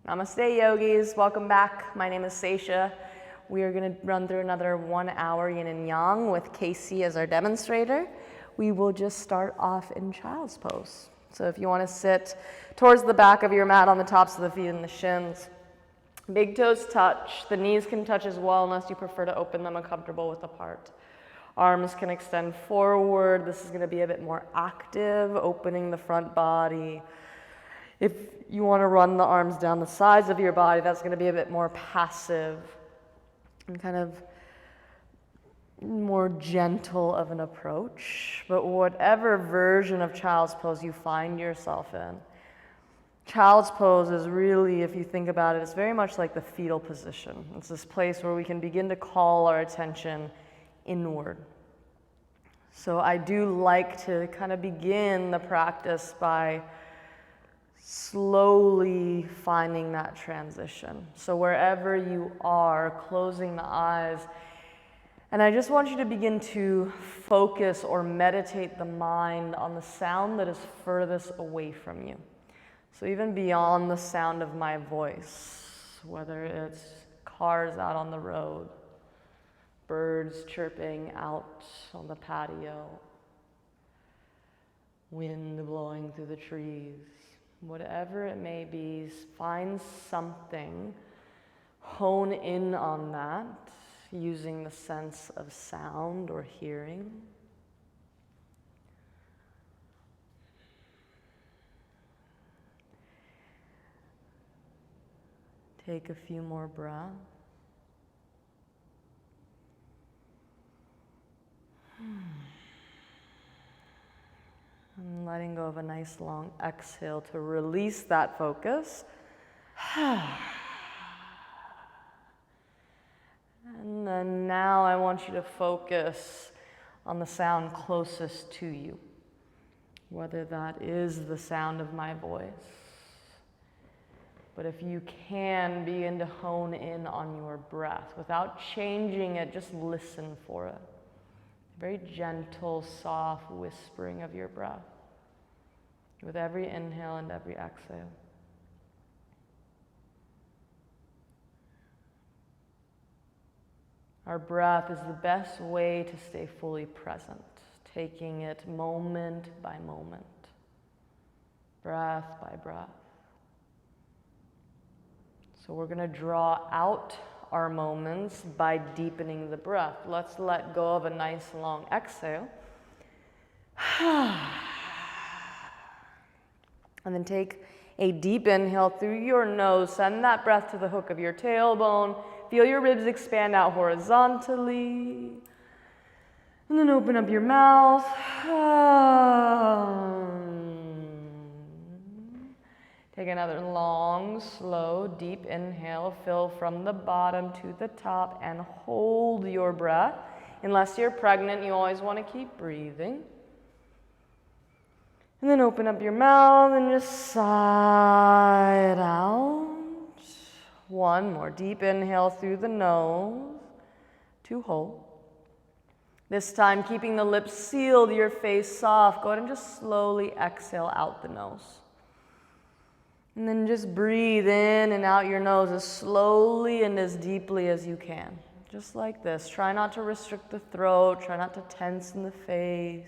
Namaste yogis, welcome back. My name is Sesa. We are going to run through another 1 hour yin and yang with Casey as our demonstrator. We will just start off in child's pose. So if you want to sit towards the back of your mat on the tops of the feet and the shins, big toes touch, the knees can touch as well unless you prefer to open them and comfortable width apart. Arms can extend forward. This is going to be a bit more active, opening the front body. If you want to run the arms down the sides of your body, that's going to be a bit more passive and kind of more gentle of an approach. But whatever version of child's pose you find yourself in, child's pose is really, if you think about it, it's very much like the fetal position. It's this place where we can begin to call our attention inward. So I do like to kind of begin the practice by slowly finding that transition. So wherever you are, closing the eyes, and I just want you to begin to focus or meditate the mind on the sound that is furthest away from you. So even beyond the sound of my voice, whether it's cars out on the road, birds chirping out on the patio, wind blowing through the trees, whatever it may be, find something, hone in on that using the sense of sound or hearing. Take a few more breaths. And letting go of a nice long exhale to release that focus. And then now I want you to focus on the sound closest to you, whether that is the sound of my voice. But if you can, begin to hone in on your breath without changing it, just listen for it. Very gentle, soft whispering of your breath with every inhale and every exhale. Our breath is the best way to stay fully present, taking it moment by moment, breath by breath. So we're going to draw out our moments by deepening the breath. Let's let go of a nice long exhale. And then take a deep inhale through your nose. Send that breath to the hook of your tailbone. Feel your ribs expand out horizontally. And then open up your mouth. Take another long, slow, deep inhale. Fill from the bottom to the top and hold your breath. Unless you're pregnant, you always want to keep breathing. And then open up your mouth and just sigh it out. One more deep inhale through the nose to hold. This time, keeping the lips sealed, your face soft. Go ahead and just slowly exhale out the nose. And then just breathe in and out your nose as slowly and as deeply as you can. Just like this. Try not to restrict the throat. Try not to tense in the face.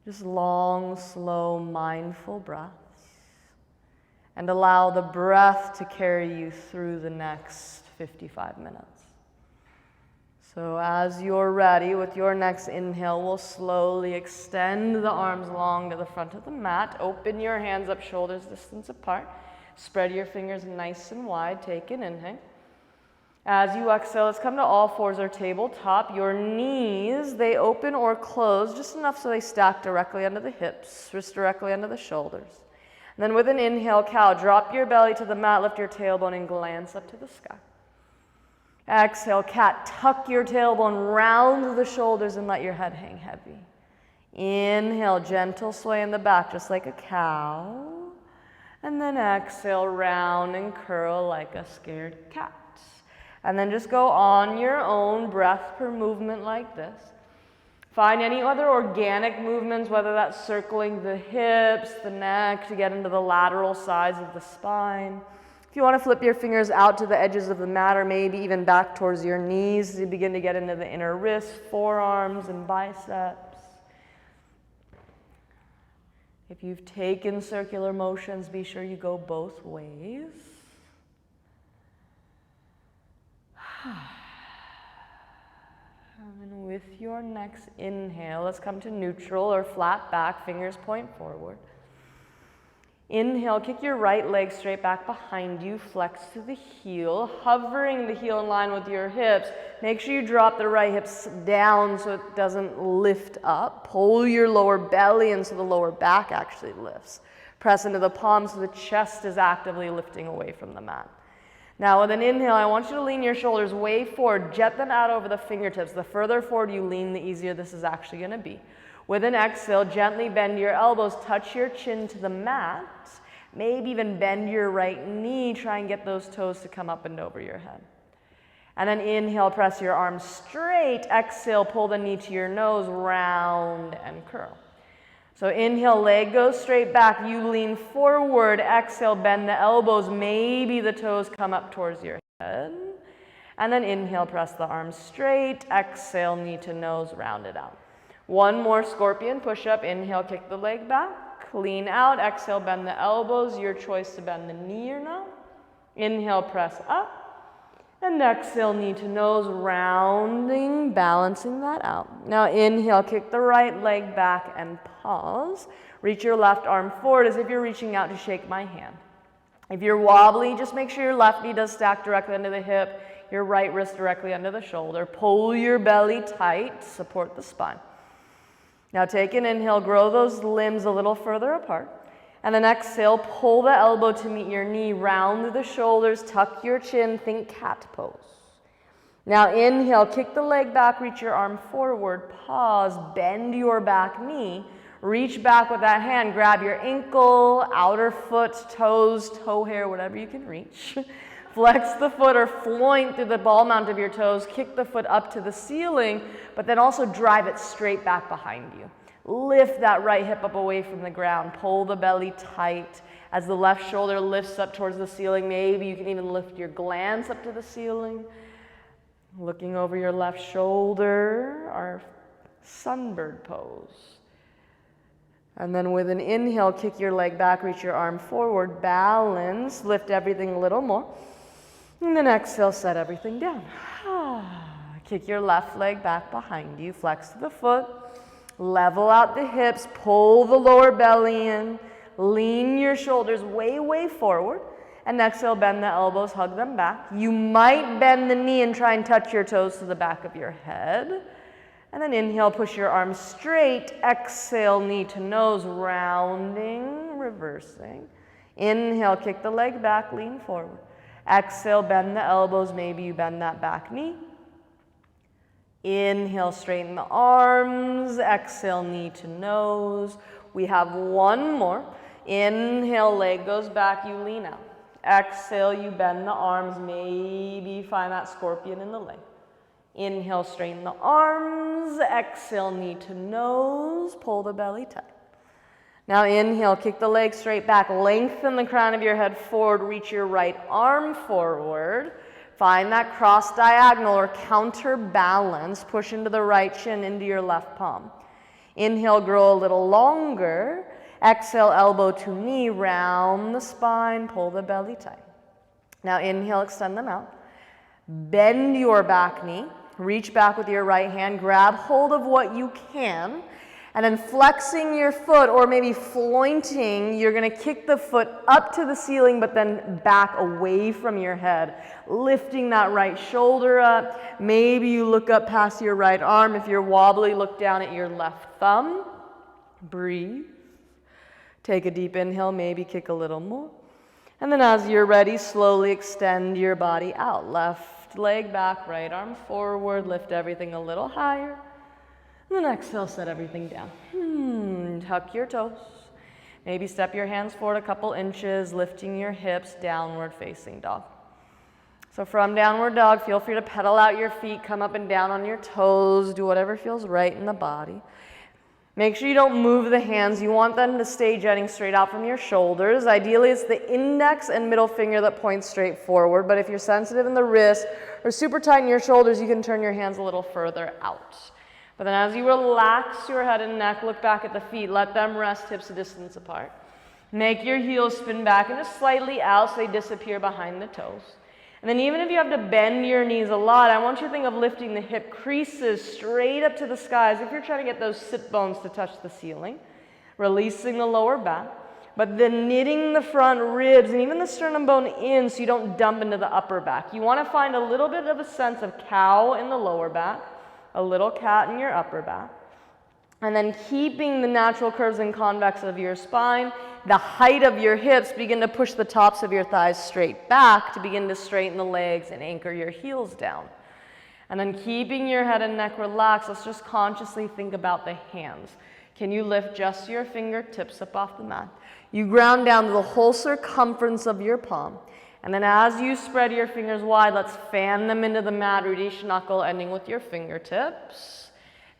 Just long, slow, mindful breaths. And allow the breath to carry you through the next 55 minutes. So as you're ready with your next inhale, we'll slowly extend the arms long to the front of the mat. Open your hands up, shoulders distance apart. Spread your fingers nice and wide. Take an inhale. As you exhale, let's come to all fours or tabletop. Your knees, they open or close just enough so they stack directly under the hips, wrists directly under the shoulders. And then with an inhale, cow, drop your belly to the mat, lift your tailbone and glance up to the sky. Exhale, cat, tuck your tailbone, round the shoulders and let your head hang heavy. Inhale, gentle sway in the back, just like a cow. And then exhale, round and curl like a scared cat. And then just go on your own breath per movement like this. Find any other organic movements, whether that's circling the hips, the neck, to get into the lateral sides of the spine. If you want to flip your fingers out to the edges of the mat, or maybe even back towards your knees, you begin to get into the inner wrists, forearms, and biceps. If you've taken circular motions, be sure you go both ways. And with your next inhale, let's come to neutral or flat back, fingers point forward. Inhale, kick your right leg straight back behind you, flex to the heel, hovering the heel in line with your hips. Make sure you drop the right hips down so it doesn't lift up. Pull your lower belly in so the lower back actually lifts. Press into the palms so the chest is actively lifting away from the mat. Now with an inhale, I want you to lean your shoulders way forward, jet them out over the fingertips. The further forward you lean, the easier this is actually going to be. With an exhale, gently bend your elbows, touch your chin to the mat. Maybe even bend your right knee, try and get those toes to come up and over your head. And then inhale, press your arms straight. Exhale, pull the knee to your nose, round and curl. So inhale, leg goes straight back, you lean forward, exhale, bend the elbows, maybe the toes come up towards your head. And then inhale, press the arms straight, exhale, knee to nose, round it out. One more scorpion push-up, inhale, kick the leg back, lean out, exhale, bend the elbows, your choice to bend the knee or not. Inhale, press up. And exhale, knee to nose, rounding, balancing that out. Now inhale, kick the right leg back and pause. Reach your left arm forward as if you're reaching out to shake my hand. If you're wobbly, just make sure your left knee does stack directly under the hip, your right wrist directly under the shoulder. Pull your belly tight, support the spine. Now take an inhale, grow those limbs a little further apart. And then exhale, pull the elbow to meet your knee, round the shoulders, tuck your chin, think cat pose. Now inhale, kick the leg back, reach your arm forward, pause, bend your back knee, reach back with that hand, grab your ankle, outer foot, toes, toe hair, whatever you can reach. Flex the foot or floint through the ball mount of your toes, kick the foot up to the ceiling, but then also drive it straight back behind you. Lift that right hip up away from the ground. Pull the belly tight as the left shoulder lifts up towards the ceiling. Maybe you can even lift your glance up to the ceiling. Looking over your left shoulder, our sunbird pose. And then with an inhale, kick your leg back, reach your arm forward, balance, lift everything a little more. And then exhale, set everything down. Kick your left leg back behind you, flex the foot. Level out the hips, pull the lower belly in, lean your shoulders way, way forward, and exhale, bend the elbows, hug them back. You might bend the knee and try and touch your toes to the back of your head. And then inhale, push your arms straight, exhale, knee to nose, rounding, reversing. Inhale, kick the leg back, lean forward. Exhale, bend the elbows, maybe you bend that back knee. Inhale, straighten the arms. Exhale, knee to nose. We have one more. Inhale, leg goes back, you lean out. Exhale, you bend the arms. Maybe find that scorpion in the leg. Inhale, straighten the arms. Exhale, knee to nose. Pull the belly tight. Now inhale, kick the leg straight back. Lengthen the crown of your head forward. Reach your right arm forward. Find that cross diagonal or counterbalance. Push into the right shin, into your left palm. Inhale, grow a little longer. Exhale, elbow to knee, round the spine, pull the belly tight. Now inhale, extend them out. Bend your back knee. Reach back with your right hand. Grab hold of what you can. And then flexing your foot, or maybe flointing, you're going to kick the foot up to the ceiling, but then back away from your head. Lifting that right shoulder up. Maybe you look up past your right arm. If you're wobbly, look down at your left thumb. Breathe. Take a deep inhale, maybe kick a little more. And then as you're ready, slowly extend your body out. Left leg back, right arm forward. Lift everything a little higher. And then exhale, set everything down. Tuck your toes. Maybe step your hands forward a couple inches, lifting your hips, downward facing dog. So from downward dog, feel free to pedal out your feet, come up and down on your toes, do whatever feels right in the body. Make sure you don't move the hands. You want them to stay jutting straight out from your shoulders. Ideally, it's the index and middle finger that points straight forward, but if you're sensitive in the wrist or super tight in your shoulders, you can turn your hands a little further out. But then as you relax your head and neck, look back at the feet. Let them rest hips a distance apart. Make your heels spin back and just slightly out so they disappear behind the toes. And then even if you have to bend your knees a lot, I want you to think of lifting the hip creases straight up to the sky as if you're trying to get those sit bones to touch the ceiling, releasing the lower back, but then knitting the front ribs and even the sternum bone in so you don't dump into the upper back. You want to find a little bit of a sense of cow in the lower back, a little cat in your upper back, and then keeping the natural curves and convex of your spine. The height of your hips, begin to push the tops of your thighs straight back to begin to straighten the legs and anchor your heels down. And then keeping your head and neck relaxed, let's just consciously think about the hands. Can you lift just your fingertips up off the mat? You ground down to the whole circumference of your palm. And then as you spread your fingers wide, let's fan them into the mat, Udish knuckle, ending with your fingertips.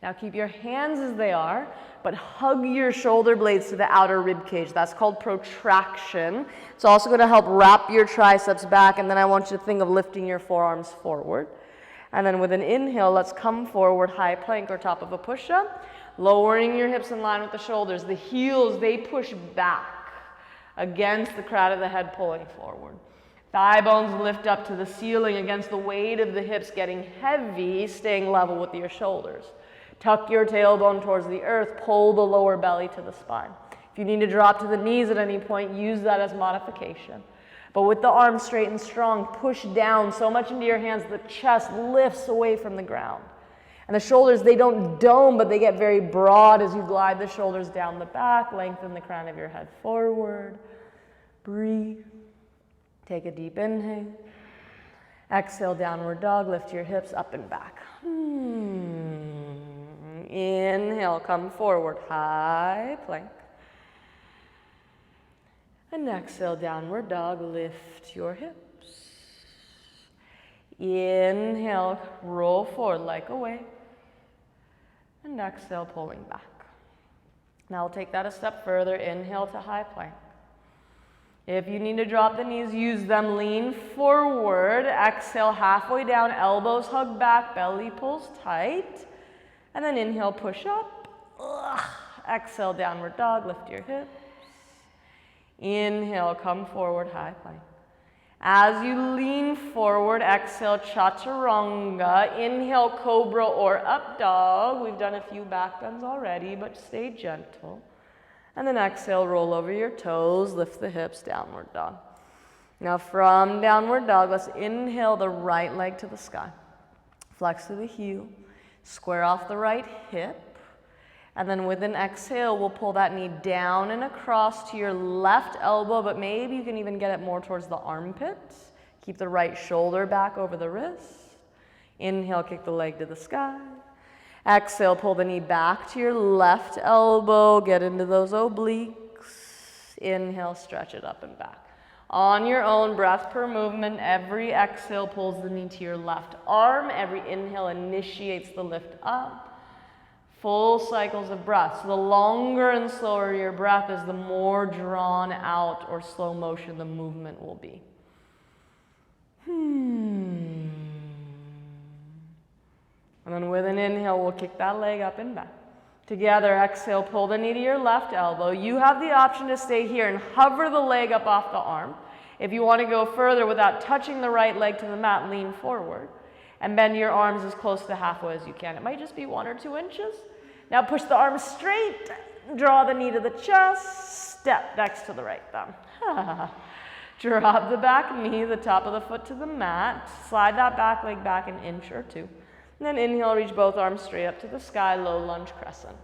Now keep your hands as they are, but hug your shoulder blades to the outer rib cage. That's called protraction. It's also going to help wrap your triceps back, and then I want you to think of lifting your forearms forward. And then with an inhale, let's come forward, high plank or top of a push-up, lowering your hips in line with the shoulders. The heels, they push back against the crown of the head, pulling forward. Thigh bones lift up to the ceiling against the weight of the hips getting heavy, staying level with your shoulders. Tuck your tailbone towards the earth, pull the lower belly to the spine. If you need to drop to the knees at any point, use that as modification. But with the arms straight and strong, push down so much into your hands, the chest lifts away from the ground. And the shoulders, they don't dome, but they get very broad as you glide the shoulders down the back, lengthen the crown of your head forward. Breathe. Take a deep inhale. Exhale, downward dog, lift your hips up and back. Inhale, come forward, high plank. And exhale, downward dog, lift your hips. Inhale, roll forward like a wave. And exhale, pulling back. Now we'll take that a step further, inhale to high plank. If you need to drop the knees, use them, lean forward, exhale halfway down, elbows hug back, belly pulls tight, and then inhale, push up, exhale, downward dog, lift your hips, inhale, come forward, high plank. As you lean forward, exhale, chaturanga, inhale, cobra or up dog. We've done a few back bends already, but stay gentle. And then exhale, roll over your toes, lift the hips, downward dog. Now from downward dog, let's inhale the right leg to the sky. Flex to the heel, square off the right hip. And then with an exhale, we'll pull that knee down and across to your left elbow, but maybe you can even get it more towards the armpits. Keep the right shoulder back over the wrist. Inhale, kick the leg to the sky. Exhale, pull the knee back to your left elbow, get into those obliques. Inhale, stretch it up and back. On your own, breath per movement, every exhale pulls the knee to your left arm. Every inhale initiates the lift up. Full cycles of breath. So the longer and slower your breath is, the more drawn out or slow motion the movement will be. And then with an inhale, we'll kick that leg up and back. Together, exhale, pull the knee to your left elbow. You have the option to stay here and hover the leg up off the arm. If you want to go further without touching the right leg to the mat, lean forward and bend your arms as close to halfway as you can. It might just be 1 or 2 inches. Now push the arms straight, draw the knee to the chest, step next to the right thumb. Drop the back knee, the top of the foot to the mat, slide that back leg back an inch or 2. And then inhale, reach both arms straight up to the sky, low lunge crescent.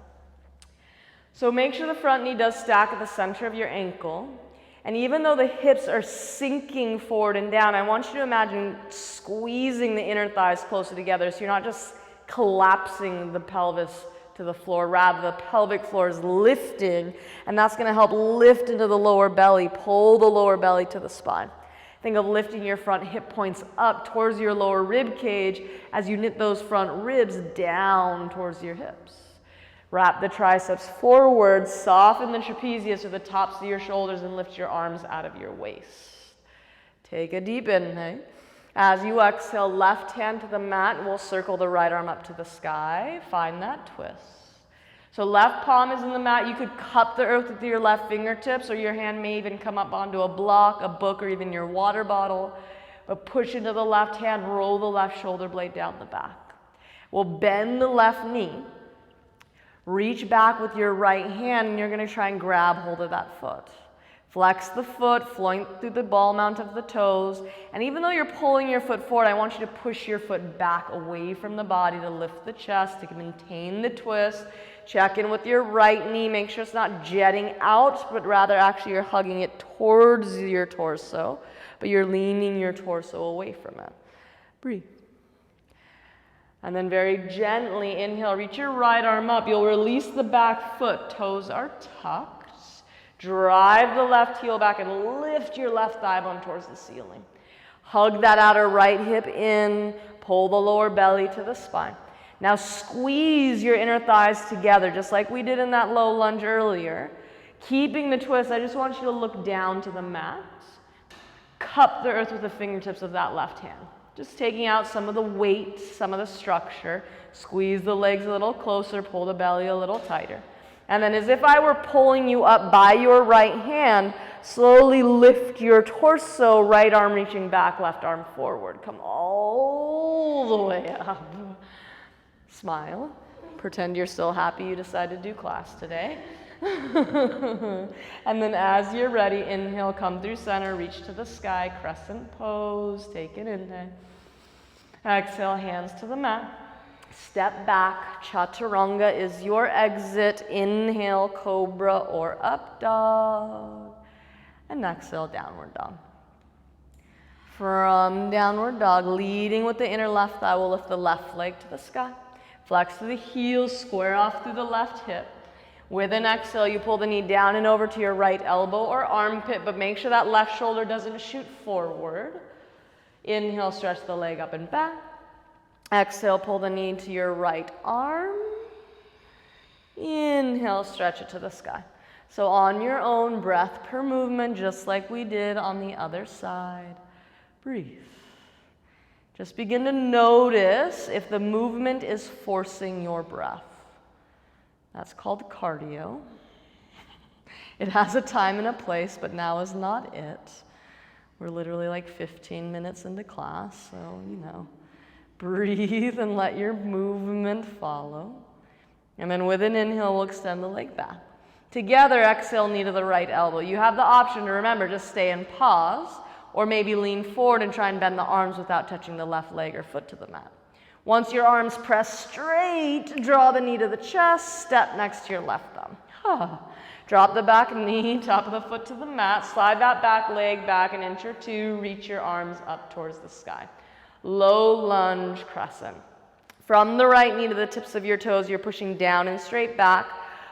So make sure the front knee does stack at the center of your ankle. And even though the hips are sinking forward and down, I want you to imagine squeezing the inner thighs closer together so you're not just collapsing the pelvis to the floor. Rather, the pelvic floor is lifted, and that's going to help lift into the lower belly, pull the lower belly to the spine. Think of lifting your front hip points up towards your lower rib cage as you knit those front ribs down towards your hips. Wrap the triceps forward, soften the trapezius or the tops of your shoulders, and lift your arms out of your waist. Take a deep inhale. As you exhale, left hand to the mat, and we'll circle the right arm up to the sky. Find that twist. So left palm is in the mat. You could cup the earth with your left fingertips, or your hand may even come up onto a block, a book, or even your water bottle. But push into the left hand, roll the left shoulder blade down the back. We'll bend the left knee. Reach back with your right hand, and you're going to try and grab hold of that foot. Flex the foot, flowing through the ball mount of the toes. And even though you're pulling your foot forward, I want you to push your foot back away from the body to lift the chest, to maintain the twist. Check in with your right knee. Make sure it's not jetting out, but rather actually you're hugging it towards your torso, but you're leaning your torso away from it. Breathe. And then very gently inhale, reach your right arm up. You'll release the back foot. Toes are tucked. Drive the left heel back and lift your left thigh bone towards the ceiling. Hug that outer right hip in. Pull the lower belly to the spine. Now squeeze your inner thighs together, just like we did in that low lunge earlier. Keeping the twist, I just want you to look down to the mat. Cup the earth with the fingertips of that left hand. Just taking out some of the weight, some of the structure. Squeeze the legs a little closer, pull the belly a little tighter. And then as if I were pulling you up by your right hand, slowly lift your torso, right arm reaching back, left arm forward. Come all the way up. Smile. Pretend you're still happy you decided to do class today. And then as you're ready, inhale, come through center, reach to the sky, crescent pose, take an inhale. Exhale, hands to the mat. Step back, chaturanga is your exit. Inhale, cobra or up dog. And exhale, downward dog. From downward dog, leading with the inner left thigh, we'll lift the left leg to the sky. Flex through the heels, square off through the left hip. With an exhale, you pull the knee down and over to your right elbow or armpit, but make sure that left shoulder doesn't shoot forward. Inhale, stretch the leg up and back. Exhale, pull the knee to your right arm. Inhale, stretch it to the sky. So on your own, breath per movement, just like we did on the other side. Breathe. Just begin to notice if the movement is forcing your breath. That's called cardio. It has a time and a place, but now is not it. We're literally like 15 minutes into class, so breathe and let your movement follow. And then with an inhale, we'll extend the leg back. Together, exhale, knee to the right elbow. You have the option to remember, just stay and pause, or maybe lean forward and try and bend the arms without touching the left leg or foot to the mat. Once your arms press straight, draw the knee to the chest, step next to your left thumb. Drop the back knee, top of the foot to the mat, slide that back leg back an inch or two, reach your arms up towards the sky. Low lunge crescent. From the right knee to the tips of your toes, you're pushing down and straight back.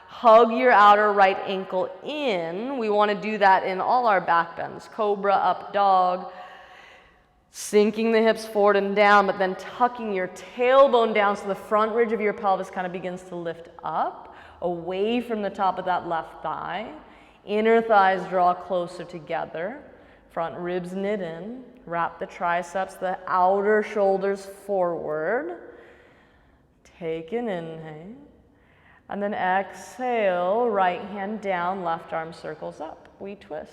Hug your outer right ankle in. We want to do that in all our back bends. Cobra, up dog. Sinking the hips forward and down, but then tucking your tailbone down so the front ridge of your pelvis kind of begins to lift up, away from the top of that left thigh. Inner thighs draw closer together. Front ribs knit in. Wrap the triceps, the outer shoulders forward. Take an inhale. And then exhale, right hand down, left arm circles up. We twist.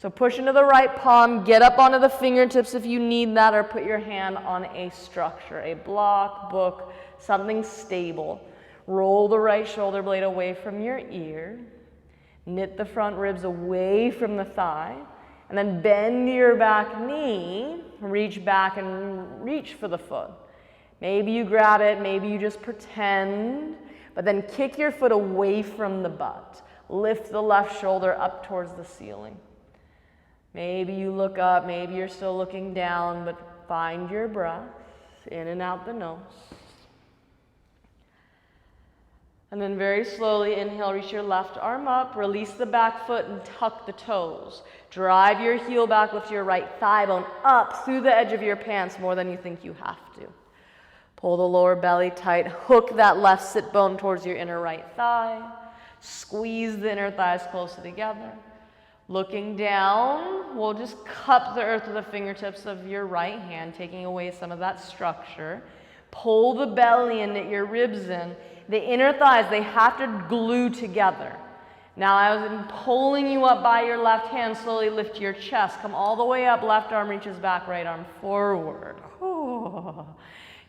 So push into the right palm, get up onto the fingertips if you need that, or put your hand on a structure, a block, book, something stable. Roll the right shoulder blade away from your ear. Knit the front ribs away from the thigh. And then bend your back knee, reach back and reach for the foot. Maybe you grab it, maybe you just pretend, but then kick your foot away from the butt. Lift the left shoulder up towards the ceiling. Maybe you look up, maybe you're still looking down, but find your breath in and out the nose. And then very slowly, inhale, reach your left arm up, release the back foot and tuck the toes. Drive your heel back, lift your right thigh bone up through the edge of your pants more than you think you have to. Pull the lower belly tight, hook that left sit bone towards your inner right thigh. Squeeze the inner thighs closer together. Looking down, we'll just cup the earth with the fingertips of your right hand, taking away some of that structure. Pull the belly in, knit your ribs in. The inner thighs, they have to glue together. Now as I'm pulling you up by your left hand, slowly lift your chest. Come all the way up, left arm reaches back, right arm forward. Oh.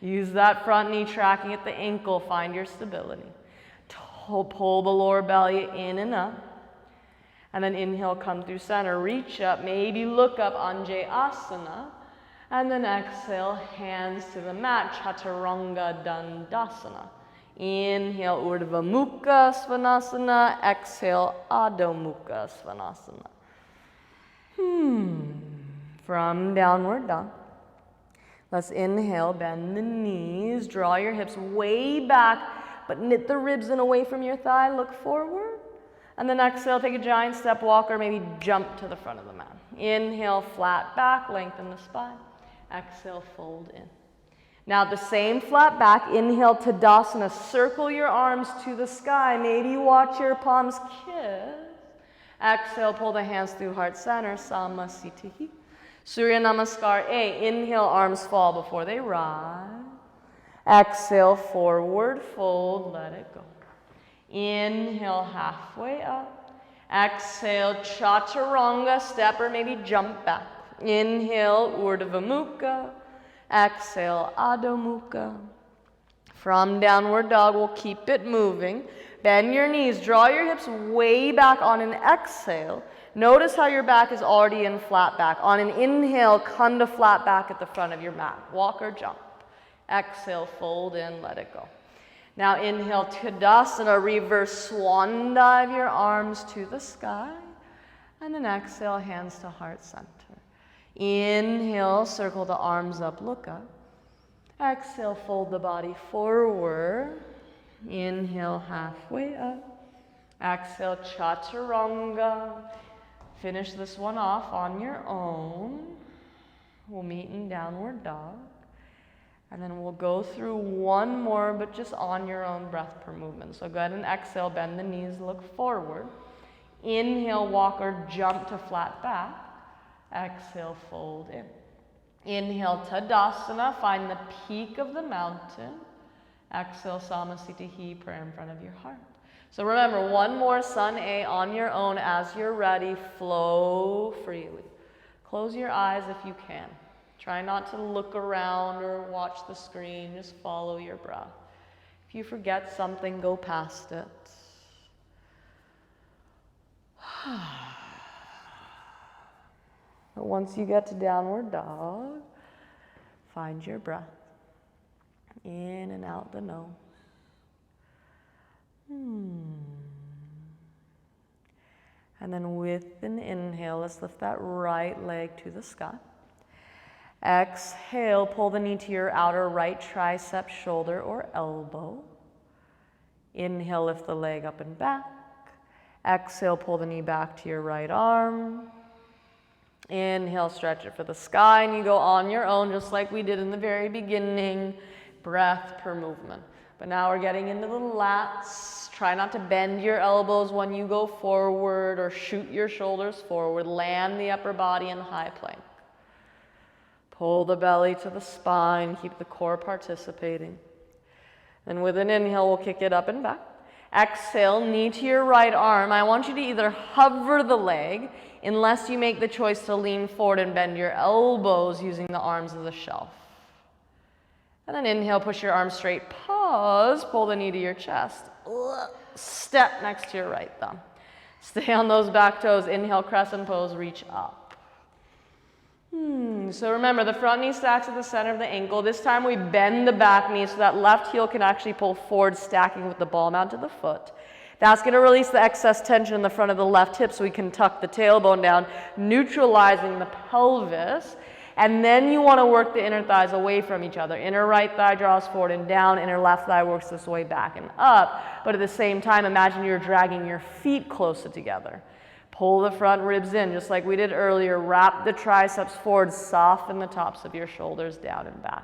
Use that front knee tracking at the ankle, find your stability. Pull the lower belly in and up. And then inhale, come through center, reach up, maybe look up, Anjayasana. And then exhale, hands to the mat, Chaturanga Dandasana. Inhale, Urdhva Mukha Svanasana. Exhale, Adho Mukha Svanasana. From downward dog, let's inhale, bend the knees, draw your hips way back, but knit the ribs in away from your thigh, look forward. And then exhale, take a giant step walk or maybe jump to the front of the mat. Inhale, flat back, lengthen the spine. Exhale, fold in. Now at the same flat back, inhale, Tadasana. Circle your arms to the sky. Maybe watch your palms kiss. Exhale, pull the hands through heart center, Samasthiti. Surya Namaskar A. Inhale, arms fall before they rise. Exhale, forward fold, let it go. Inhale, halfway up. Exhale, Chaturanga, step or maybe jump back. Inhale, Urdhva Mukha. Exhale, Adho Mukha. From downward dog, we'll keep it moving. Bend your knees, draw your hips way back on an exhale. Notice how your back is already in flat back. On an inhale, come to flat back at the front of your mat. Walk or jump. Exhale, fold in, let it go. Now inhale, Tadasana, reverse swan dive your arms to the sky. And then exhale, hands to heart center. Inhale, circle the arms up, look up. Exhale, fold the body forward. Inhale, halfway up. Exhale, Chaturanga. Finish this one off on your own. We'll meet in downward dog. And then we'll go through one more, but just on your own breath per movement. So go ahead and exhale, bend the knees, look forward. Inhale, walk or jump to flat back. Exhale, fold in. Inhale, Tadasana, find the peak of the mountain. Exhale, Samasthiti, prayer in front of your heart. So remember, one more Sun A on your own as you're ready. Flow freely. Close your eyes if you can. Try not to look around or watch the screen. Just follow your breath. If you forget something, go past it. But once you get to downward dog, find your breath. In and out the nose. And then with an inhale, let's lift that right leg to the sky. Exhale, pull the knee to your outer right tricep, shoulder, or elbow. Inhale, lift the leg up and back. Exhale, pull the knee back to your right arm. Inhale, stretch it for the sky, and you go on your own, just like we did in the very beginning. Breath per movement. But now we're getting into the lats. Try not to bend your elbows when you go forward or shoot your shoulders forward. Land the upper body in high plank. Pull the belly to the spine. Keep the core participating. And with an inhale, we'll kick it up and back. Exhale, knee to your right arm. I want you to either hover the leg, unless you make the choice to lean forward and bend your elbows using the arms as a shelf. And then inhale, push your arms straight. Pause, pull the knee to your chest. Step next to your right thumb. Stay on those back toes. Inhale, crescent pose, reach up. So remember, the front knee stacks at the center of the ankle. This time we bend the back knee so that left heel can actually pull forward, stacking with the ball mount to the foot. That's going to release the excess tension in the front of the left hip so we can tuck the tailbone down, neutralizing the pelvis. And then you want to work the inner thighs away from each other. Inner right thigh draws forward and down, inner left thigh works this way back and up. But at the same time, imagine you're dragging your feet closer together. Pull the front ribs in, just like we did earlier. Wrap the triceps forward, soften the tops of your shoulders down and back.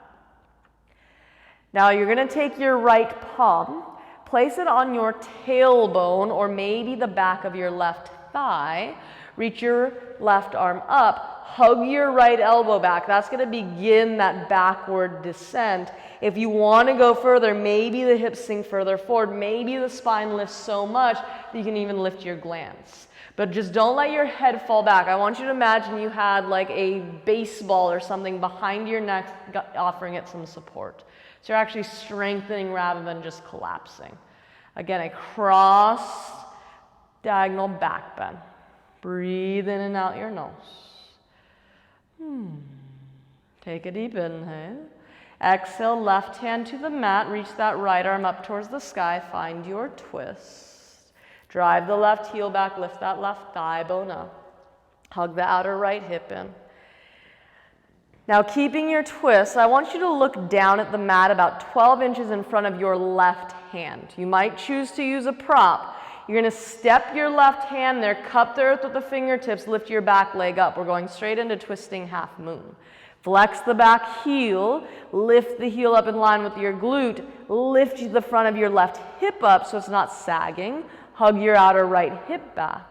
Now you're going to take your right palm, place it on your tailbone or maybe the back of your left thigh. Reach your left arm up, hug your right elbow back. That's going to begin that backward descent. If you want to go further, maybe the hips sink further forward, maybe the spine lifts so much that you can even lift your glans. But just don't let your head fall back. I want you to imagine you had like a baseball or something behind your neck, offering it some support. So you're actually strengthening rather than just collapsing. Again, a cross diagonal back bend. Breathe in and out your nose. Take a deep inhale. Exhale, left hand to the mat. Reach that right arm up towards the sky. Find your twist. Drive the left heel back. Lift that left thigh bone up. Hug the outer right hip in. Now, keeping your twist, I want you to look down at the mat about 12 inches in front of your left hand. You might choose to use a prop. You're going to step your left hand there, cup the earth with the fingertips, lift your back leg up. We're going straight into twisting half moon. Flex the back heel, lift the heel up in line with your glute, lift the front of your left hip up so it's not sagging. Hug your outer right hip back.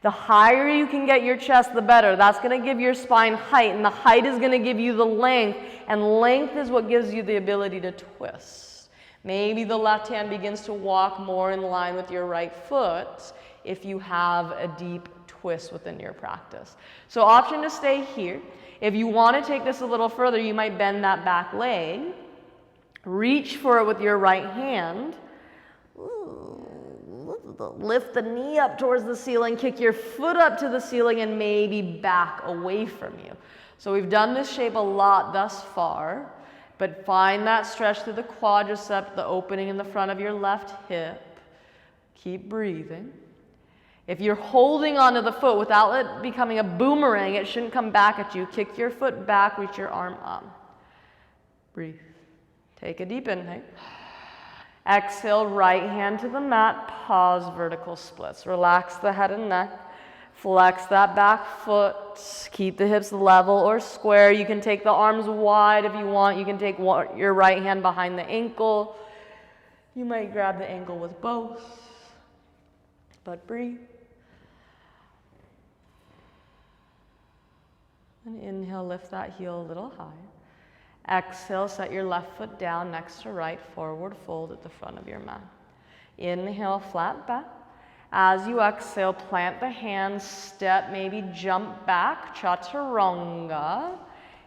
The higher you can get your chest, the better. That's going to give your spine height, and the height is going to give you the length, and length is what gives you the ability to twist. Maybe the left hand begins to walk more in line with your right foot if you have a deep twist within your practice. So option to stay here. If you want to take this a little further, you might bend that back leg. Reach for it with your right hand. Lift the knee up towards the ceiling, kick your foot up to the ceiling, and maybe back away from you. So we've done this shape a lot thus far, but find that stretch through the quadricep, the opening in the front of your left hip. Keep breathing. If you're holding onto the foot without it becoming a boomerang, it shouldn't come back at you. Kick your foot back, reach your arm up. Breathe. Take a deep inhale. Exhale, right hand to the mat, pause vertical splits. Relax the head and neck. Flex that back foot. Keep the hips level or square. You can take the arms wide if you want. You can take your right hand behind the ankle. You might grab the ankle with both. But breathe. And inhale, lift that heel a little higher. Exhale, set your left foot down next to right, forward fold at the front of your mat. Inhale, flat back. As you exhale, plant the hands, step, maybe jump back, chaturanga.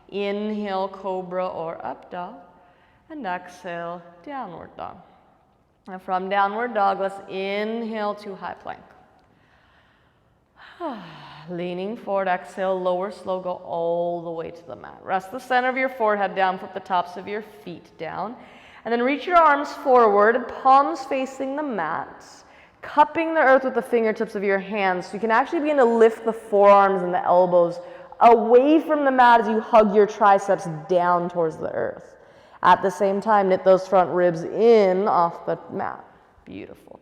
Inhale, cobra or up dog. And exhale, downward dog. And from downward dog, let's inhale to high plank. Leaning forward, exhale, lower slow, go all the way to the mat. Rest the center of your forehead down, flip the tops of your feet down. And then reach your arms forward, palms facing the mat, cupping the earth with the fingertips of your hands. So you can actually begin to lift the forearms and the elbows away from the mat as you hug your triceps down towards the earth. At the same time, knit those front ribs in off the mat. Beautiful.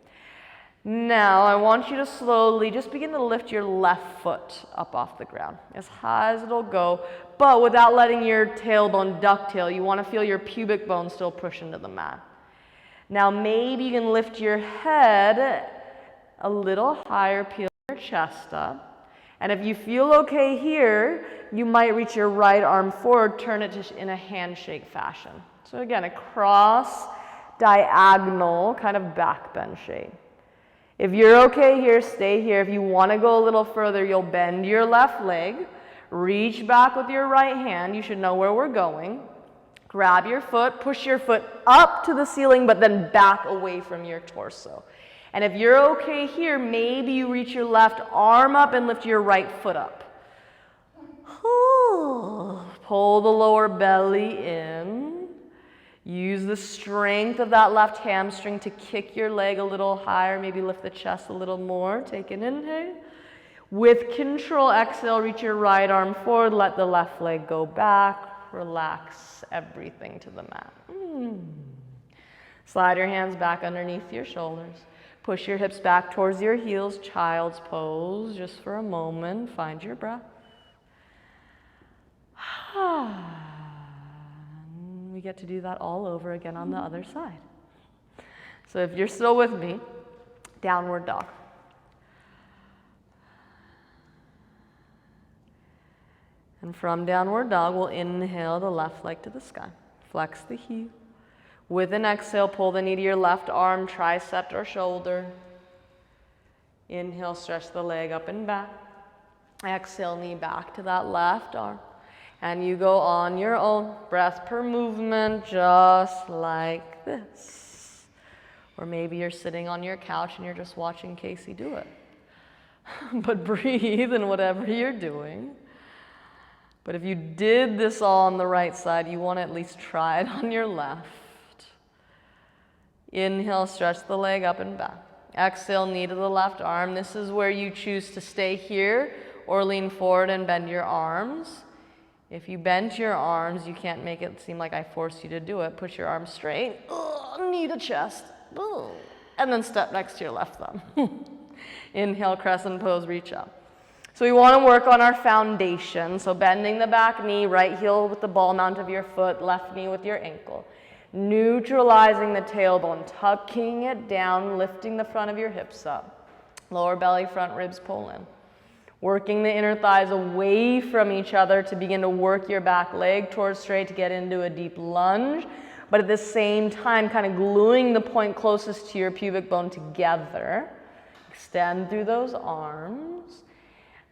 Now, I want you to slowly just begin to lift your left foot up off the ground, as high as it'll go, but without letting your tailbone ducktail. You want to feel your pubic bone still push into the mat. Now, maybe you can lift your head a little higher, peel your chest up. And if you feel okay here, you might reach your right arm forward, turn it in a handshake fashion. So again, a cross, diagonal, kind of back bend shape. If you're okay here, stay here. If you want to go a little further, you'll bend your left leg, reach back with your right hand. You should know where we're going. Grab your foot, push your foot up to the ceiling, but then back away from your torso. And if you're okay here, maybe you reach your left arm up and lift your right foot up. Pull the lower belly in. Use the strength of that left hamstring to kick your leg a little higher, maybe lift the chest a little more. Take an inhale. With control, exhale, reach your right arm forward, let the left leg go back, relax everything to the mat. Slide your hands back underneath your shoulders. Push your hips back towards your heels, child's pose, just for a moment, find your breath. We get to do that all over again on the other side. So if you're still with me, downward dog. And from downward dog, we'll inhale the left leg to the sky. Flex the heel. With an exhale, pull the knee to your left arm, tricep or shoulder. Inhale, stretch the leg up and back. Exhale, knee back to that left arm. And you go on your own, breath per movement, just like this. Or maybe you're sitting on your couch and you're just watching Casey do it. But breathe in whatever you're doing. But if you did this all on the right side, you want to at least try it on your left. Inhale, stretch the leg up and back. Exhale, knee to the left arm. This is where you choose to stay here or lean forward and bend your arms. If you bend your arms, you can't make it seem like I force you to do it. Push your arms straight, knee to chest, and then step next to your left thumb. Inhale, crescent pose, reach up. So we want to work on our foundation. So bending the back knee, right heel with the ball mount of your foot, left knee with your ankle. Neutralizing the tailbone, tucking it down, lifting the front of your hips up. Lower belly, front ribs pull in. Working the inner thighs away from each other to begin to work your back leg towards straight to get into a deep lunge, but at the same time kind of gluing the point closest to your pubic bone together. Extend through those arms.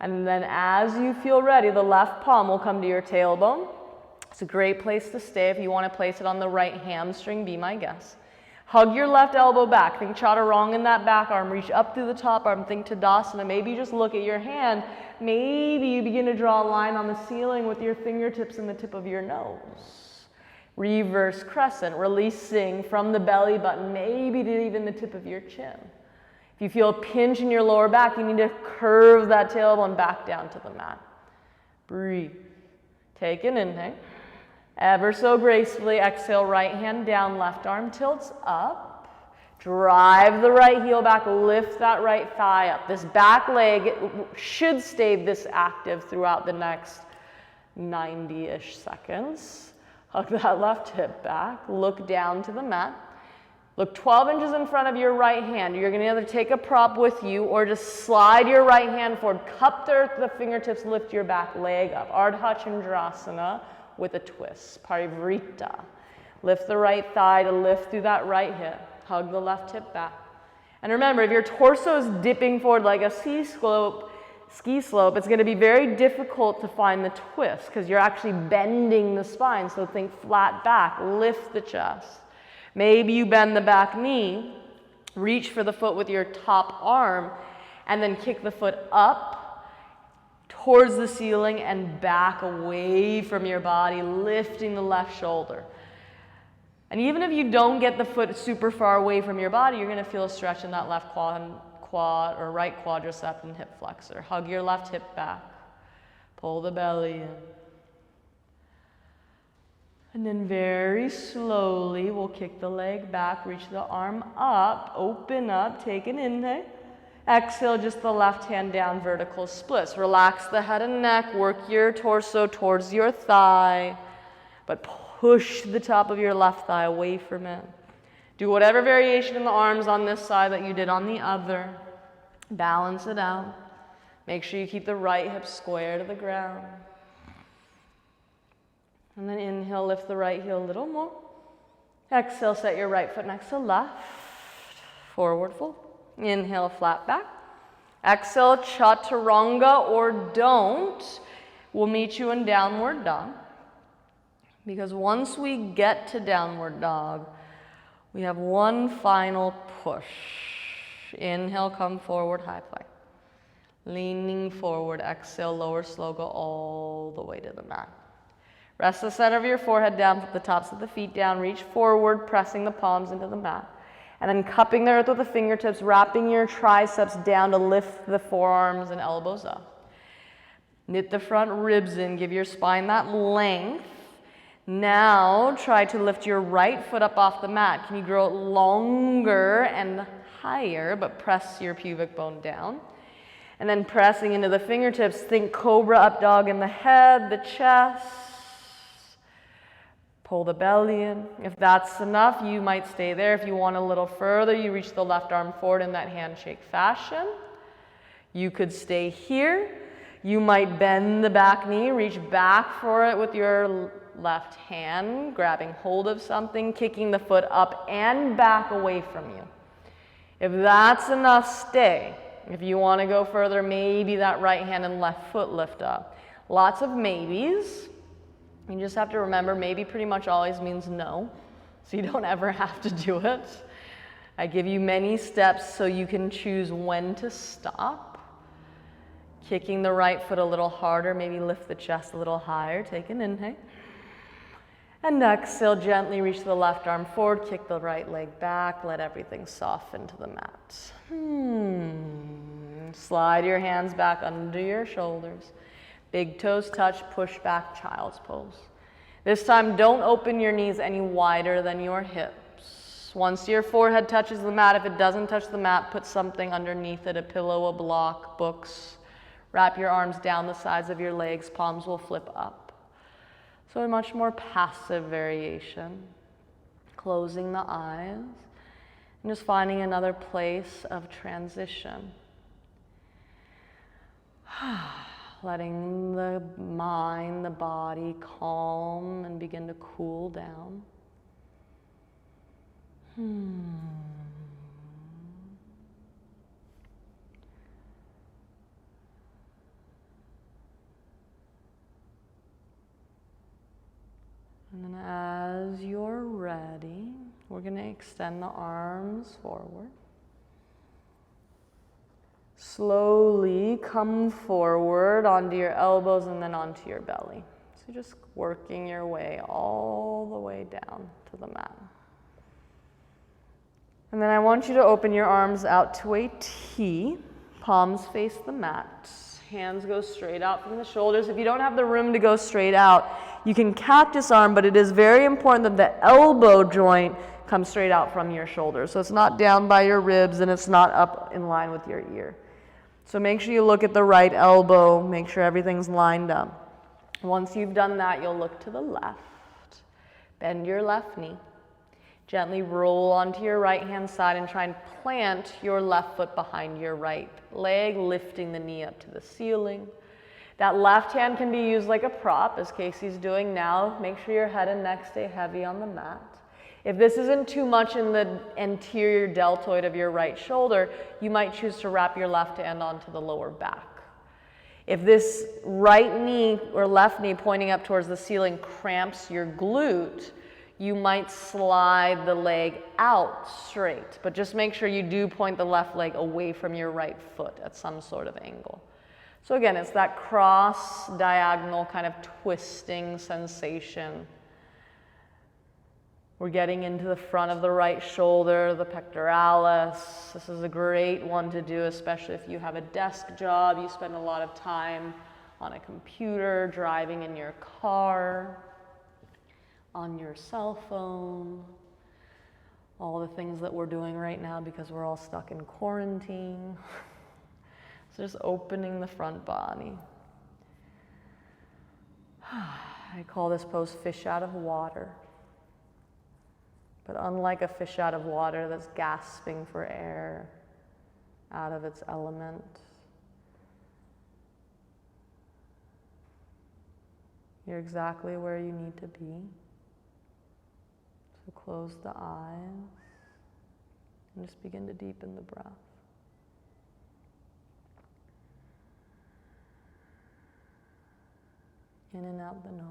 And then as you feel ready, the left palm will come to your tailbone. It's a great place to stay. If you want to place it on the right hamstring, be my guest. Hug your left elbow back. Think chaturanga in that back arm. Reach up through the top arm. Think tadasana. Maybe just look at your hand. Maybe you begin to draw a line on the ceiling with your fingertips and the tip of your nose. Reverse crescent, releasing from the belly button, maybe to even the tip of your chin. If you feel a pinch in your lower back, you need to curve that tailbone back down to the mat. Breathe. Take an inhale. Ever so gracefully, exhale, right hand down, left arm tilts up. Drive the right heel back, lift that right thigh up. This back leg should stay this active throughout the next 90-ish seconds. Hug that left hip back, look down to the mat. Look 12 inches in front of your right hand. You're going to either take a prop with you or just slide your right hand forward, cup the fingertips, lift your back leg up. Ardha Chandrasana with a twist, Parivrita. Lift the right thigh to lift through that right hip. Hug the left hip back. And remember, if your torso is dipping forward like a ski slope, it's going to be very difficult to find the twist because you're actually bending the spine. So think flat back, lift the chest. Maybe you bend the back knee, reach for the foot with your top arm, and then kick the foot up towards the ceiling and back away from your body, lifting the left shoulder. And even if you don't get the foot super far away from your body, you're going to feel a stretch in that left quad or right quadricep and hip flexor. Hug your left hip back. Pull the belly in. And then very slowly, we'll kick the leg back, reach the arm up, open up, take an inhale. Exhale, just the left hand down, vertical splits. Relax the head and neck, work your torso towards your thigh, but push the top of your left thigh away from it. Do whatever variation in the arms on this side that you did on the other. Balance it out. Make sure you keep the right hip square to the ground. And then inhale, lift the right heel a little more. Exhale, set your right foot next to left. Forward fold. Inhale, flat back. Exhale, chaturanga or don't. We'll meet you in downward dog. Because once we get to downward dog, we have one final push. Inhale, come forward, high plank. Leaning forward, exhale, lower slow, go all the way to the mat. Rest the center of your forehead down, put the tops of the feet down, reach forward, pressing the palms into the mat. And then cupping the earth with the fingertips, wrapping your triceps down to lift the forearms and elbows up. Knit the front ribs in, give your spine that length. Now try to lift your right foot up off the mat. Can you grow it longer and higher, but press your pubic bone down? And then pressing into the fingertips, think cobra up dog in the head, the chest. Pull the belly in. If that's enough, you might stay there. If you want a little further, you reach the left arm forward in that handshake fashion. You could stay here. You might bend the back knee, reach back for it with your left hand, grabbing hold of something, kicking the foot up and back away from you. If that's enough, stay. If you want to go further, maybe that right hand and left foot lift up. Lots of maybes. You just have to remember, maybe pretty much always means no, so you don't ever have to do it. I give you many steps so you can choose when to stop. Kicking the right foot a little harder, maybe lift the chest a little higher. Take an inhale. And exhale, gently reach the left arm forward, kick the right leg back, let everything soften to the mat. Slide your hands back under your shoulders. Big toes touch, push back, child's pose. This time, don't open your knees any wider than your hips. Once your forehead touches the mat, if it doesn't touch the mat, put something underneath it, a pillow, a block, books. Wrap your arms down the sides of your legs, palms will flip up. So a much more passive variation. Closing the eyes and just finding another place of transition. Letting the mind, the body calm and begin to cool down. And then as you're ready, we're going to extend the arms forward. Slowly come forward onto your elbows and then onto your belly. So just working your way all the way down to the mat. And then I want you to open your arms out to a T. Palms face the mat. Hands go straight out from the shoulders. If you don't have the room to go straight out, you can cactus arm, but it is very important that the elbow joint comes straight out from your shoulders. So it's not down by your ribs and it's not up in line with your ear. So make sure you look at the right elbow, make sure everything's lined up. Once you've done that, you'll look to the left. Bend your left knee. Gently roll onto your right hand side and try and plant your left foot behind your right leg, lifting the knee up to the ceiling. That left hand can be used like a prop, as Casey's doing now. Make sure your head and neck stay heavy on the mat. If this isn't too much in the anterior deltoid of your right shoulder, you might choose to wrap your left hand onto the lower back. If this right knee or left knee pointing up towards the ceiling cramps your glute, you might slide the leg out straight, but just make sure you do point the left leg away from your right foot at some sort of angle. So again, it's that cross diagonal kind of twisting sensation. We're getting into the front of the right shoulder, the pectoralis. This is a great one to do, especially if you have a desk job, you spend a lot of time on a computer, driving in your car, on your cell phone, all the things that we're doing right now because we're all stuck in quarantine. So just opening the front body. I call this pose fish out of water. But unlike a fish out of water that's gasping for air, out of its element, you're exactly where you need to be. So close the eyes and just begin to deepen the breath. In and out the nose.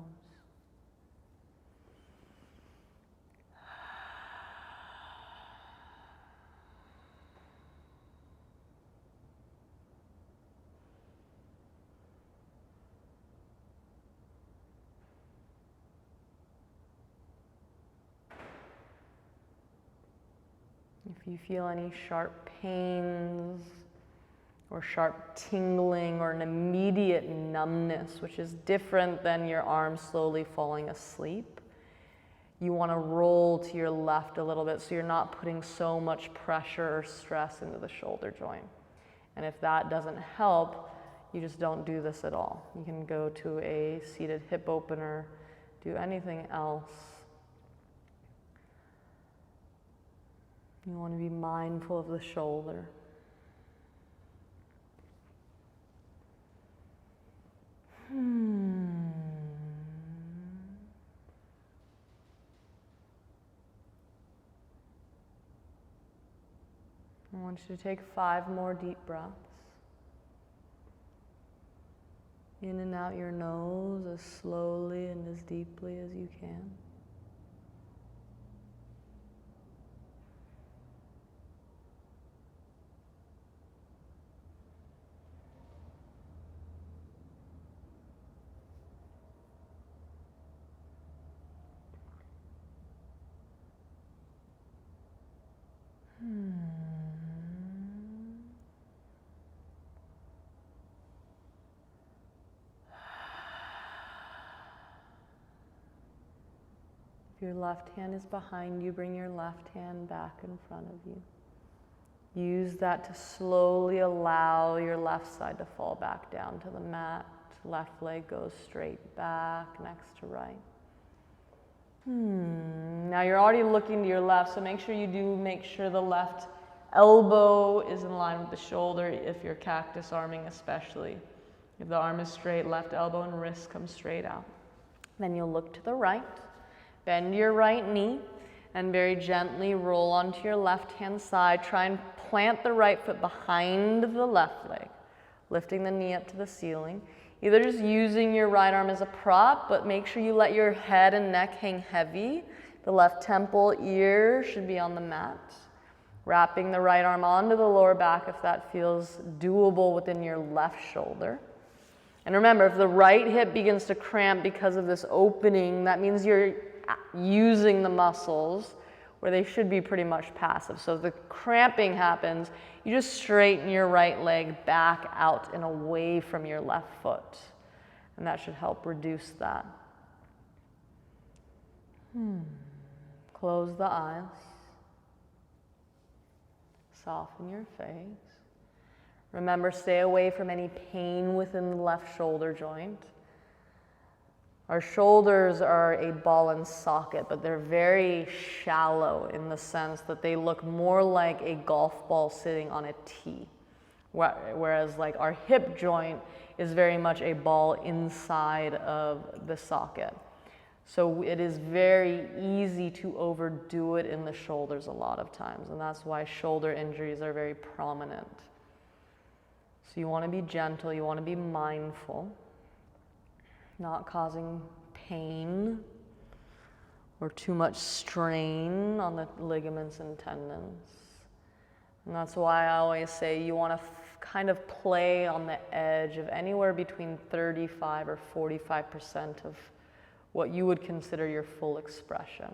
If If you feel any sharp pains or sharp tingling or an immediate numbness, which is different than your arm slowly falling asleep, you want to roll to your left a little bit so you're not putting so much pressure or stress into the shoulder joint. And if that doesn't help, you just don't do this at all. You can go to a seated hip opener, do anything else. You want to be mindful of the shoulder. I want you to take 5 more deep breaths. In and out your nose as slowly and as deeply as you can. If your left hand is behind you, bring your left hand back in front of you. Use that to slowly allow your left side to fall back down to the mat. Left leg goes straight back next to right. Now you're already looking to your left, so make sure the left elbow is in line with the shoulder, if you're cactus arming especially. If the arm is straight, left elbow and wrist come straight out. Then you'll look to the right. Bend your right knee and very gently roll onto your left hand side. Try and plant the right foot behind the left leg, lifting the knee up to the ceiling. Either just using your right arm as a prop, but make sure you let your head and neck hang heavy. The left temple, ear should be on the mat. Wrapping the right arm onto the lower back if that feels doable within your left shoulder. And remember, if the right hip begins to cramp because of this opening, that means you're using the muscles where they should be pretty much passive. So if the cramping happens, you just straighten your right leg back out and away from your left foot. And that should help reduce that. Close the eyes. Soften your face. Remember, stay away from any pain within the left shoulder joint. Our shoulders are a ball and socket, but they're very shallow in the sense that they look more like a golf ball sitting on a tee. Whereas like our hip joint is very much a ball inside of the socket. So it is very easy to overdo it in the shoulders a lot of times, and that's why shoulder injuries are very prominent. So you want to be gentle, you want to be mindful, not causing pain or too much strain on the ligaments and tendons. And that's why I always say you want to kind of play on the edge of anywhere between 35 or 45% of what you would consider your full expression.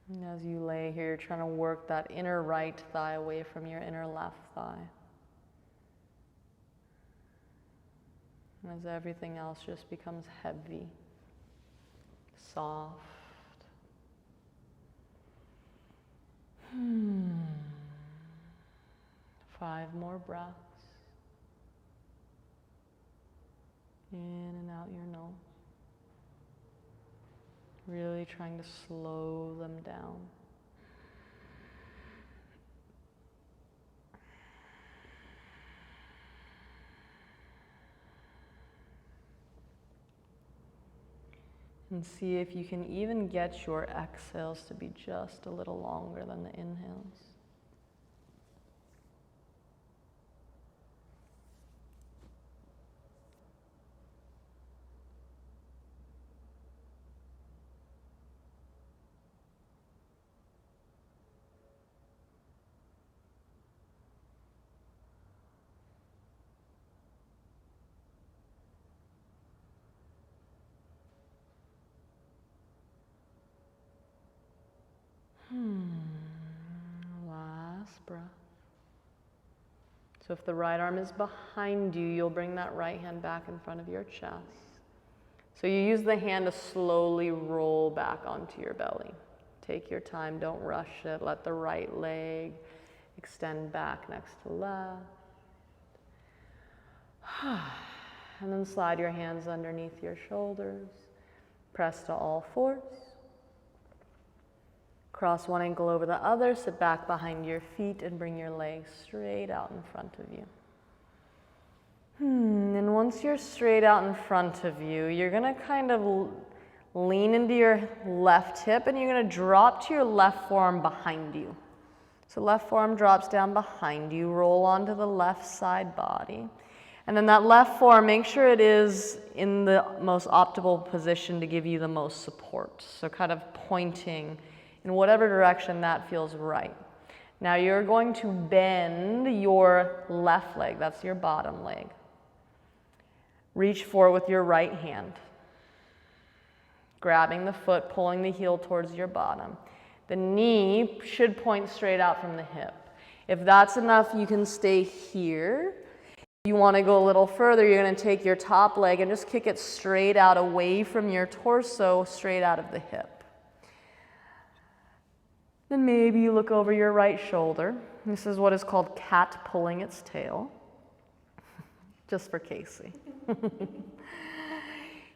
And as you lay here, you're trying to work that inner right thigh away from your inner left thigh. And as everything else just becomes heavy, soft. 5 more breaths. In and out your nose. Really trying to slow them down. And see if you can even get your exhales to be just a little longer than the inhales. So if the right arm is behind you, you'll bring that right hand back in front of your chest. So you use the hand to slowly roll back onto your belly. Take your time, don't rush it. Let the right leg extend back next to left. And then slide your hands underneath your shoulders. Press to all fours. Cross one ankle over the other, sit back behind your feet and bring your legs straight out in front of you. And once you're straight out in front of you, you're gonna kind of lean into your left hip and you're gonna drop to your left forearm behind you. So left forearm drops down behind you, roll onto the left side body. And then that left forearm, make sure it is in the most optimal position to give you the most support. So kind of pointing in whatever direction that feels right. Now you're going to bend your left leg, that's your bottom leg. Reach for it with your right hand. Grabbing the foot, pulling the heel towards your bottom. The knee should point straight out from the hip. If that's enough, you can stay here. If you want to go a little further, you're going to take your top leg and just kick it straight out away from your torso, straight out of the hip. Then maybe you look over your right shoulder. This is what is called cat pulling its tail. Just for Casey.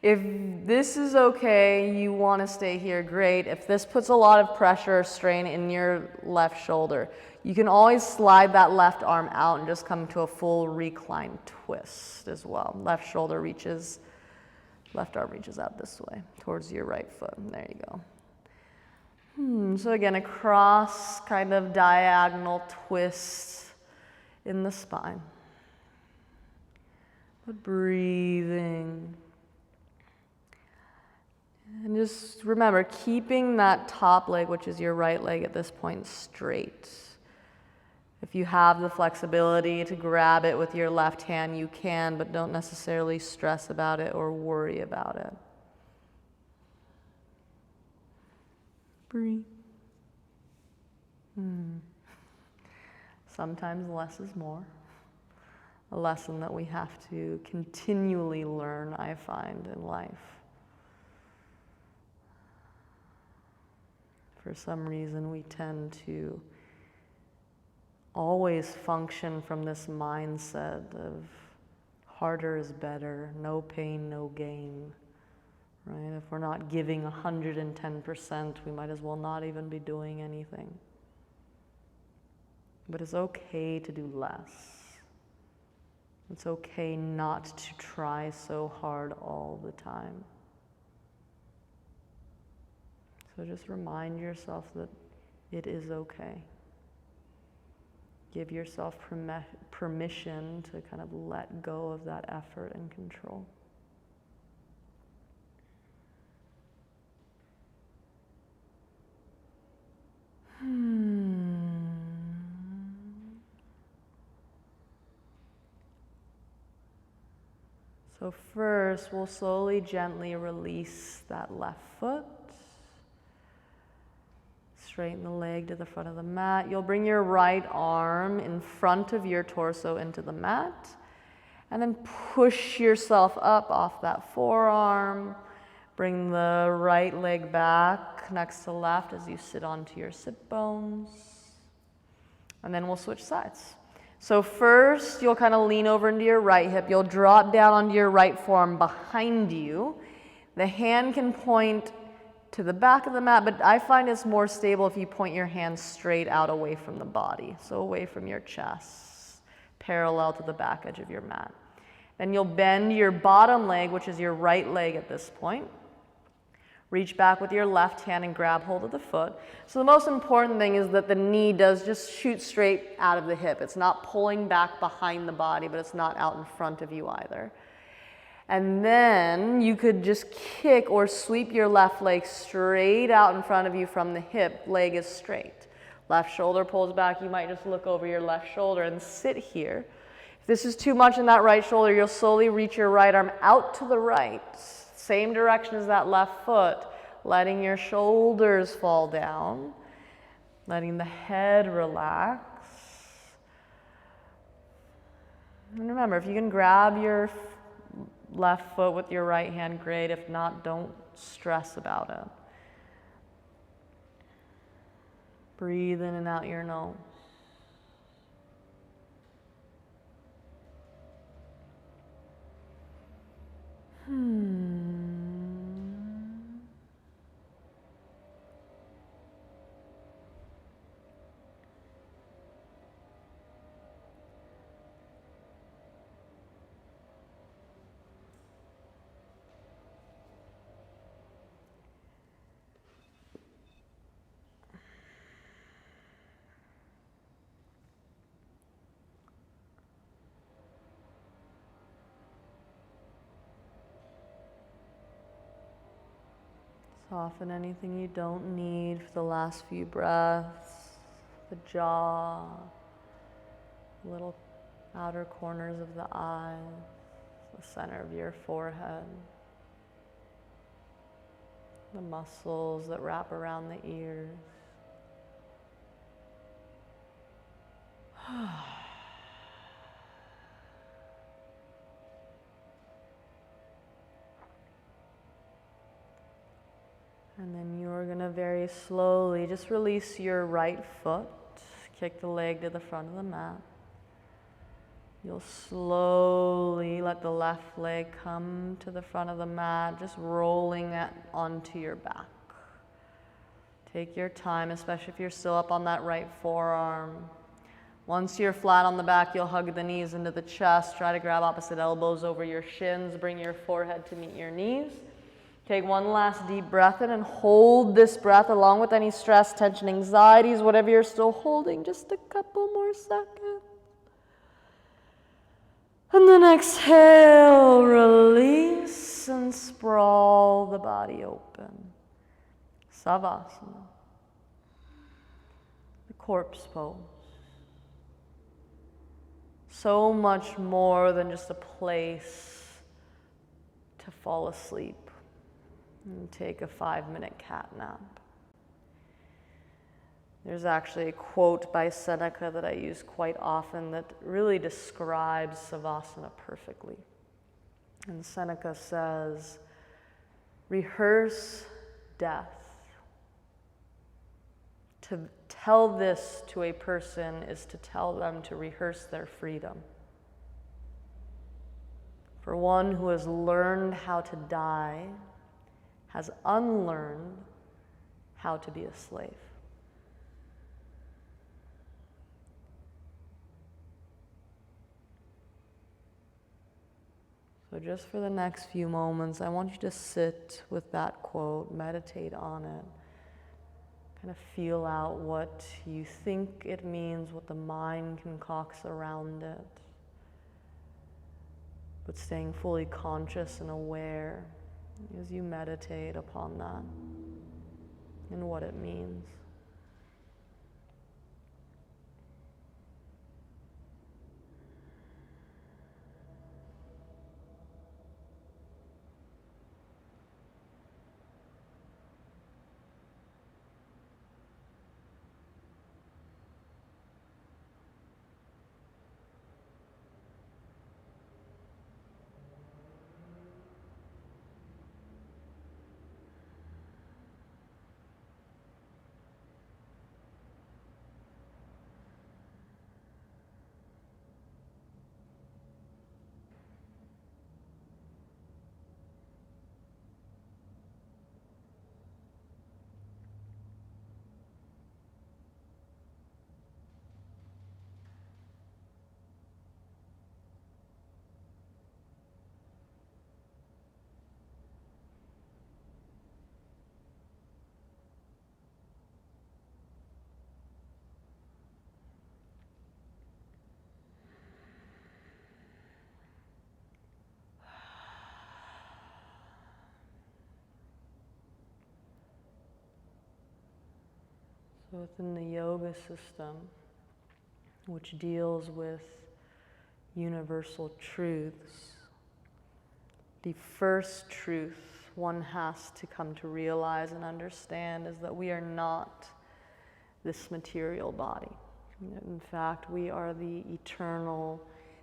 If this is okay, you want to stay here, great. If this puts a lot of pressure or strain in your left shoulder, you can always slide that left arm out and just come to a full recline twist as well. Left arm reaches out this way towards your right foot. There you go. So again, a cross kind of diagonal twist in the spine. But breathing. And just remember, keeping that top leg, which is your right leg at this point, straight. If you have the flexibility to grab it with your left hand, you can, but don't necessarily stress about it or worry about it. Breathe. Sometimes less is more. A lesson that we have to continually learn, I find, in life. For some reason, we tend to always function from this mindset of harder is better, no pain, no gain. Right? If we're not giving 110%, we might as well not even be doing anything. But it's okay to do less. It's okay not to try so hard all the time. So just remind yourself that it is okay. Give yourself permission to kind of let go of that effort and control. So first, we'll slowly, gently release that left foot. Straighten the leg to the front of the mat. You'll bring your right arm in front of your torso into the mat. And then push yourself up off that forearm. Bring the right leg back next to left as you sit onto your sit bones. And then we'll switch sides. So first, you'll kind of lean over into your right hip. You'll drop down onto your right forearm behind you. The hand can point to the back of the mat, but I find it's more stable if you point your hand straight out away from the body, so away from your chest, parallel to the back edge of your mat. Then you'll bend your bottom leg, which is your right leg at this point. Reach back with your left hand and grab hold of the foot. So the most important thing is that the knee does just shoot straight out of the hip. It's not pulling back behind the body, but it's not out in front of you either. And then you could just kick or sweep your left leg straight out in front of you from the hip. Leg is straight. Left shoulder pulls back. You might just look over your left shoulder and sit here. If this is too much in that right shoulder, you'll slowly reach your right arm out to the right. Same direction as that left foot, letting your shoulders fall down, letting the head relax. And remember, if you can grab your left foot with your right hand, great. If not, don't stress about it. Breathe in and out your nose. Soften anything you don't need for the last few breaths. The jaw, little outer corners of the eyes, the center of your forehead, the muscles that wrap around the ears. And then you're going to very slowly just release your right foot, kick the leg to the front of the mat. You'll slowly let the left leg come to the front of the mat, just rolling it onto your back. Take your time, especially if you're still up on that right forearm. Once you're flat on the back, you'll hug the knees into the chest. Try to grab opposite elbows over your shins. Bring your forehead to meet your knees. Take one last deep breath in and hold this breath along with any stress, tension, anxieties, whatever you're still holding, just a couple more seconds. And then exhale, release and sprawl the body open. Savasana, the corpse pose. So much more than just a place to fall asleep and take a 5-minute cat nap. There's actually a quote by Seneca that I use quite often that really describes Savasana perfectly. And Seneca says, rehearse death. To tell this to a person is to tell them to rehearse their freedom. For one who has learned how to die has unlearned how to be a slave. So just for the next few moments, I want you to sit with that quote, meditate on it, kind of feel out what you think it means, what the mind concocts around it, but staying fully conscious and aware as you meditate upon that and what it means. So within the yoga system, which deals with universal truths, the first truth one has to come to realize and understand is that we are not this material body. In fact, we are the eternal,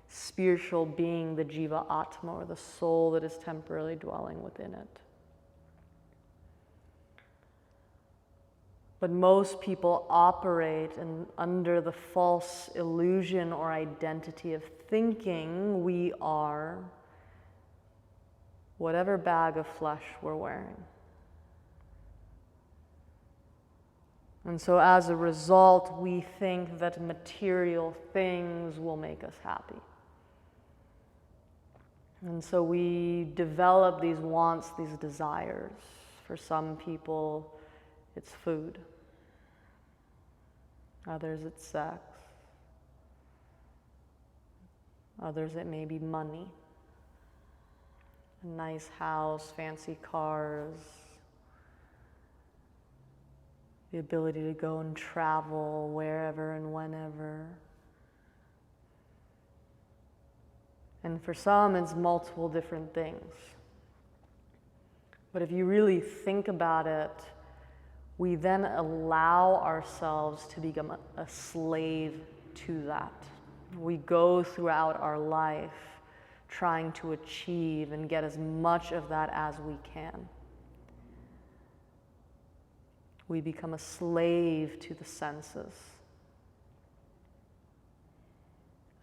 spiritual being, the Jiva Atma, or the soul that is temporarily dwelling within it. But most people operate under the false illusion or identity of thinking we are whatever bag of flesh we're wearing. And so as a result, we think that material things will make us happy. And so we develop these wants, these desires. For some people, it's food. Others, it's sex. Others, it may be money. A nice house, fancy cars, the ability to go and travel wherever and whenever. And for some, it's multiple different things. But if you really think about it, we then allow ourselves to become a slave to that. We go throughout our life trying to achieve and get as much of that as we can. We become a slave to the senses,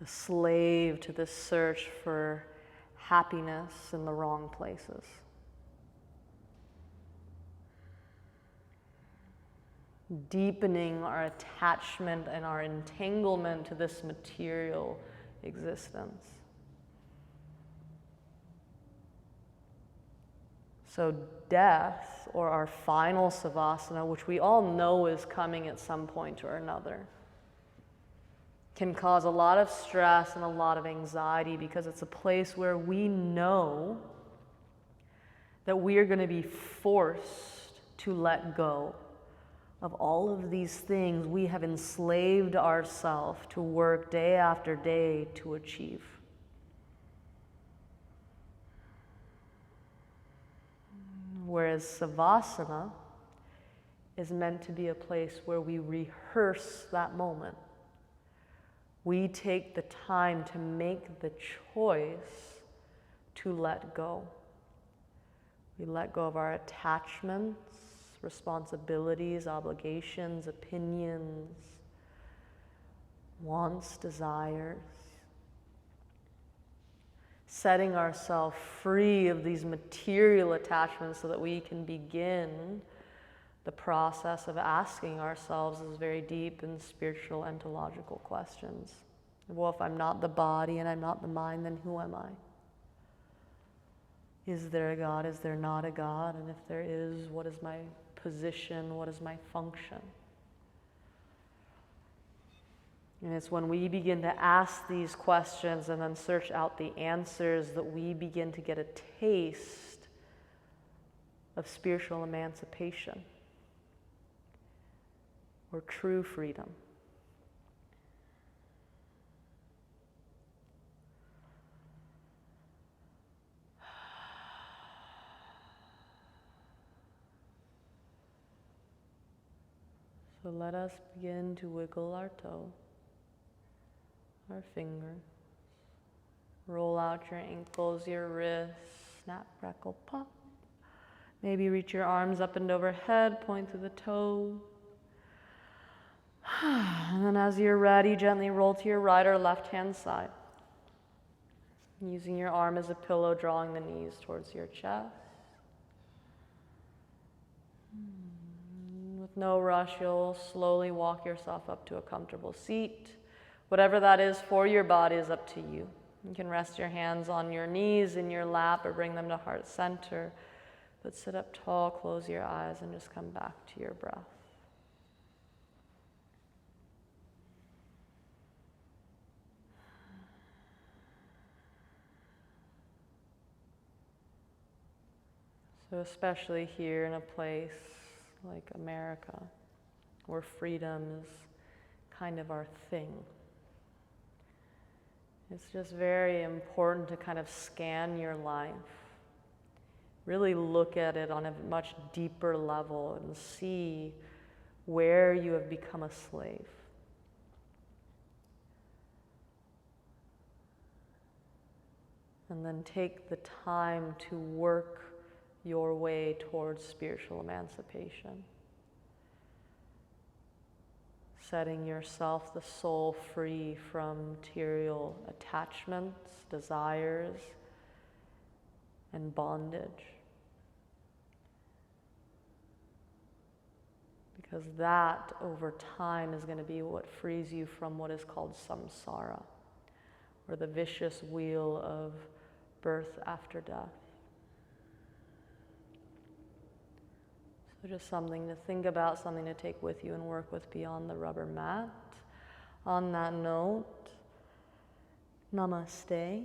a slave to this search for happiness in the wrong places. Deepening our attachment and our entanglement to this material existence. So death, or our final savasana, which we all know is coming at some point or another, can cause a lot of stress and a lot of anxiety because it's a place where we know that we are going to be forced to let go of all of these things we have enslaved ourselves to work day after day to achieve. Whereas savasana is meant to be a place where we rehearse that moment. We take the time to make the choice to let go. We let go of our attachments, responsibilities, obligations, opinions, wants, desires. Setting ourselves free of these material attachments so that we can begin the process of asking ourselves these very deep and spiritual ontological questions. Well, if I'm not the body and I'm not the mind, then who am I? Is there a God? Is there not a God? And if there is, what is my position? What is my function? And it's when we begin to ask these questions and then search out the answers that we begin to get a taste of spiritual emancipation or true freedom. So let us begin to wiggle our toe, our fingers. Roll out your ankles, your wrists, snap, crackle, pop. Maybe reach your arms up and overhead, point to the toes. And then as you're ready, gently roll to your right or left hand side. Using your arm as a pillow, drawing the knees towards your chest. With no rush, you'll slowly walk yourself up to a comfortable seat. Whatever that is for your body is up to you. You can rest your hands on your knees, in your lap, or bring them to heart center. But sit up tall, close your eyes, and just come back to your breath. So especially here in a place like America, where freedom is kind of our thing. It's just very important to kind of scan your life, really look at it on a much deeper level and see where you have become a slave. And then take the time to work your way towards spiritual emancipation. Setting yourself, the soul, free from material attachments, desires, and bondage. Because that, over time, is going to be what frees you from what is called samsara, or the vicious wheel of birth after death. So just something to think about, something to take with you and work with beyond the rubber mat. On that note, namaste.